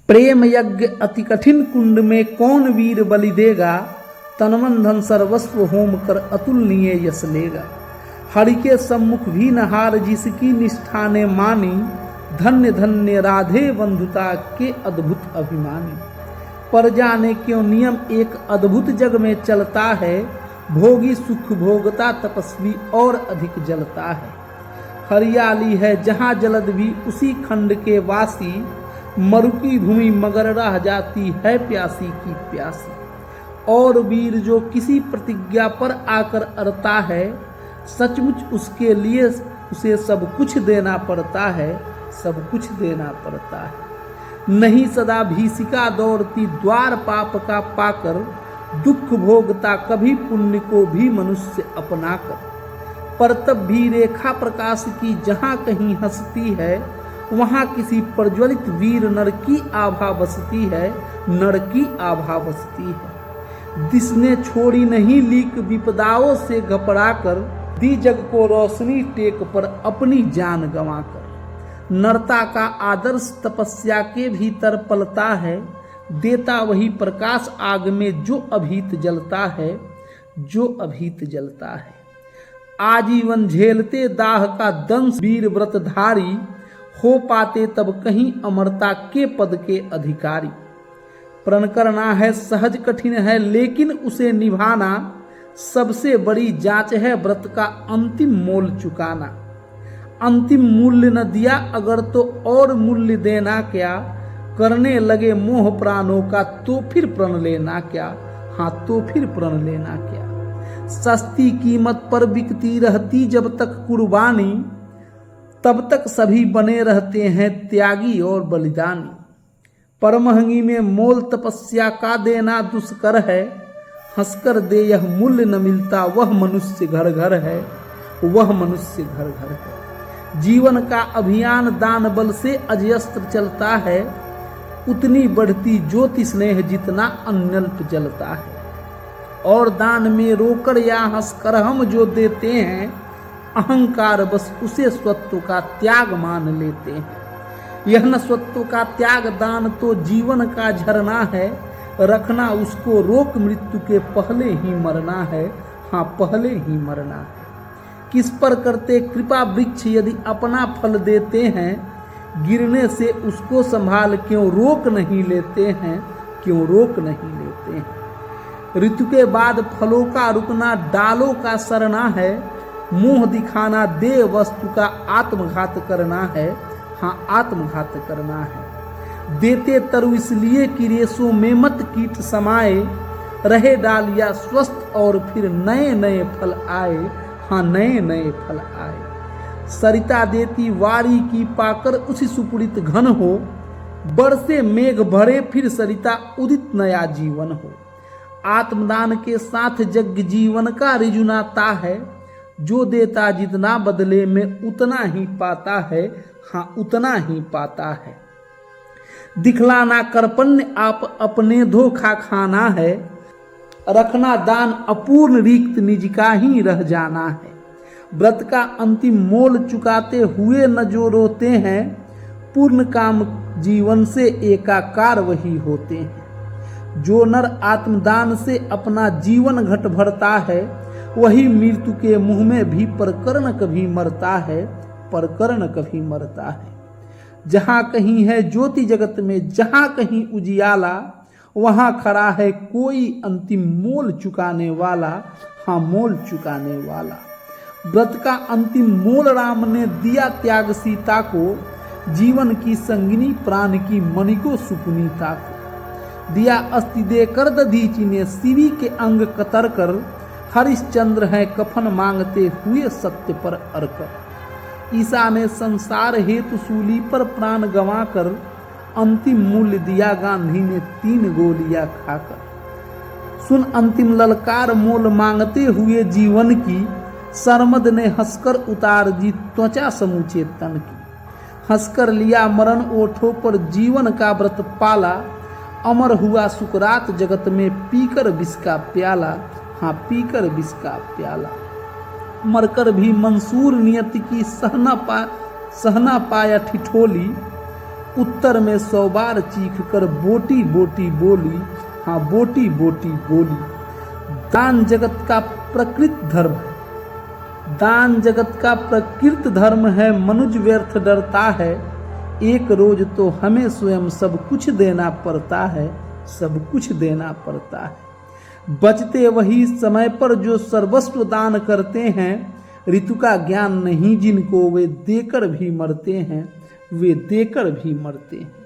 प्रेम यज्ञ अति कठिन कुंड में कौन वीर बलि देगा, तन मन धन सर्वस्व होम कर अतुलनीय यश लेगा। हरि के सम्मुख भी न हार जिसकी निष्ठा ने मानी, धन्य धन्य राधे बंधुता के अद्भुत अभिमानी। पर जाने क्यों नियम एक अद्भुत जग में चलता है, भोगी सुख भोगता तपस्वी और अधिक जलता है। हरियाली है जहाँ जलद भी उसी खंड के वासी, मरु की भूमि मगर रह जाती है प्यासी की प्यासी। और वीर जो किसी प्रतिज्ञा पर आकर अड़ता है, सचमुच उसके लिए उसे सब कुछ देना पड़ता है, सब कुछ देना पड़ता है। नहीं सदा भीषिका दौड़ती द्वार पाप का पाकर, दुख भोगता कभी पुण्य को भी मनुष्य अपनाकर। पर तब भी रेखा प्रकाश की जहाँ कहीं हंसती है, वहाँ किसी प्रज्वलित वीर नर की आभा बसती है, नर की आभा बसती है। जिसने छोड़ी नहीं लीक विपदाओं से घबरा कर, दी जग को रोशनी टेक पर अपनी जान गंवाकर। नरता का आदर्श तपस्या के भीतर पलता है, देता वही प्रकाश आग में जो अभीत जलता है, जो अभीत जलता है। आजीवन झेलते दाह का दंश वीर व्रतधारी, हो पाते तब कहीं अमरता के पद के अधिकारी। प्रण करना है सहज कठिन है लेकिन उसे निभाना, सबसे बड़ी जांच है व्रत का अंतिम मोल चुकाना। अंतिम मूल्य न दिया अगर तो और मूल्य देना क्या, करने लगे मोह प्राणों का तो फिर प्रण लेना क्या, हाँ तो फिर प्रण लेना क्या। सस्ती कीमत पर बिकती रहती जब तक कुर्बानी, तब तक सभी बने रहते हैं त्यागी और बलिदानी। पर महंगी में मोल तपस्या का देना दुष्कर है, हंसकर दे यह मूल्य न मिलता वह मनुष्य घर घर है, वह मनुष्य घर घर है। जीवन का अभियान दान बल से अजस्त्र चलता है, उतनी बढ़ती ज्योति स्नेह जितना अन्यल्प जलता है। और दान में रोकर या हंसकर हम जो देते हैं, अहंकार बस उसे स्वत्व का त्याग मान लेते हैं। यह न स्वत्व का त्याग दान तो जीवन का झरना है, रखना उसको रोक मृत्यु के पहले ही मरना है, हाँ पहले ही मरना है। किस पर करते कृपा वृक्ष यदि अपना फल देते हैं, गिरने से उसको संभाल क्यों रोक नहीं लेते हैं, क्यों रोक नहीं लेते हैं। ऋतु के बाद फलों का रुकना डालों का सरना है, मुंह दिखाना दे वस्तु का आत्मघात करना है, हाँ आत्मघात करना है। देते तरु इसलिए कि रेशों में मत कीट समाए, रहे डालिया स्वस्थ और फिर नए नए फल आए, हाँ नए नए फल आए। सरिता देती वारी की पाकर उसी सुपुरित घन हो, बरसे मेघ भरे फिर सरिता उदित नया जीवन हो। आत्मदान के साथ यज्ञ जीवन का ऋजु नाता है, जो देता जितना बदले में उतना ही पाता है, हाँ उतना ही पाता है। दिखलाना कर्पण्य आप अपने धोखा खाना है, रखना दान अपूर्ण रिक्त निज का ही रह जाना है। व्रत का अंतिम मोल चुकाते हुए न जो रोते हैं, पूर्ण काम जीवन से एकाकार वही होते हैं। जो नर आत्मदान से अपना जीवन घट भरता है, वही मृत्यु के मुंह में भी परकर न कभी मरता है, परकर न कभी मरता है। जहाँ कहीं है ज्योति जगत में, जहाँ कहीं उजियाला, वहाँ खड़ा है कोई अंतिम मोल चुकाने वाला, हाँ मोल चुकाने वाला। व्रत का अंतिम मोल राम ने दिया त्याग सीता को, जीवन की संगिनी प्राण की मणि को सुपुनीता को। दिया अस्थि देकर दधीचि ने शिवी के अंग कतर कर, हरिश्चंद्र है कफन मांगते हुए सत्य पर अरकर। ईसा ने संसार हेतु सूली पर प्राण गंवा कर, अंतिम मूल्य दिया गांधी ने 3 गोलियां खाकर। सुन अंतिम ललकार मोल मांगते हुए जीवन की, सरमद ने हंसकर उतार दी त्वचा समूचे तन की। हंसकर लिया मरण ओठों पर जीवन का व्रत पाला, अमर हुआ सुकरात जगत में पीकर विष का प्याला, हाँ पीकर विष का प्याला। मरकर भी मंसूर नियति की सहना पाया ठिठोली, उत्तर में 100 बार चीख कर बोटी बोटी बोली, हाँ बोटी बोटी बोली। दान जगत का प्रकृत धर्म है, दान जगत का प्रकृत धर्म है। मनुज व्यर्थ डरता है, एक रोज तो हमें स्वयं सब कुछ देना पड़ता है, सब कुछ देना पड़ता है। बचते वही समय पर जो सर्वस्व दान करते हैं, ऋतु का ज्ञान नहीं जिनको वे देकर भी मरते हैं, वे देकर भी मरते हैं।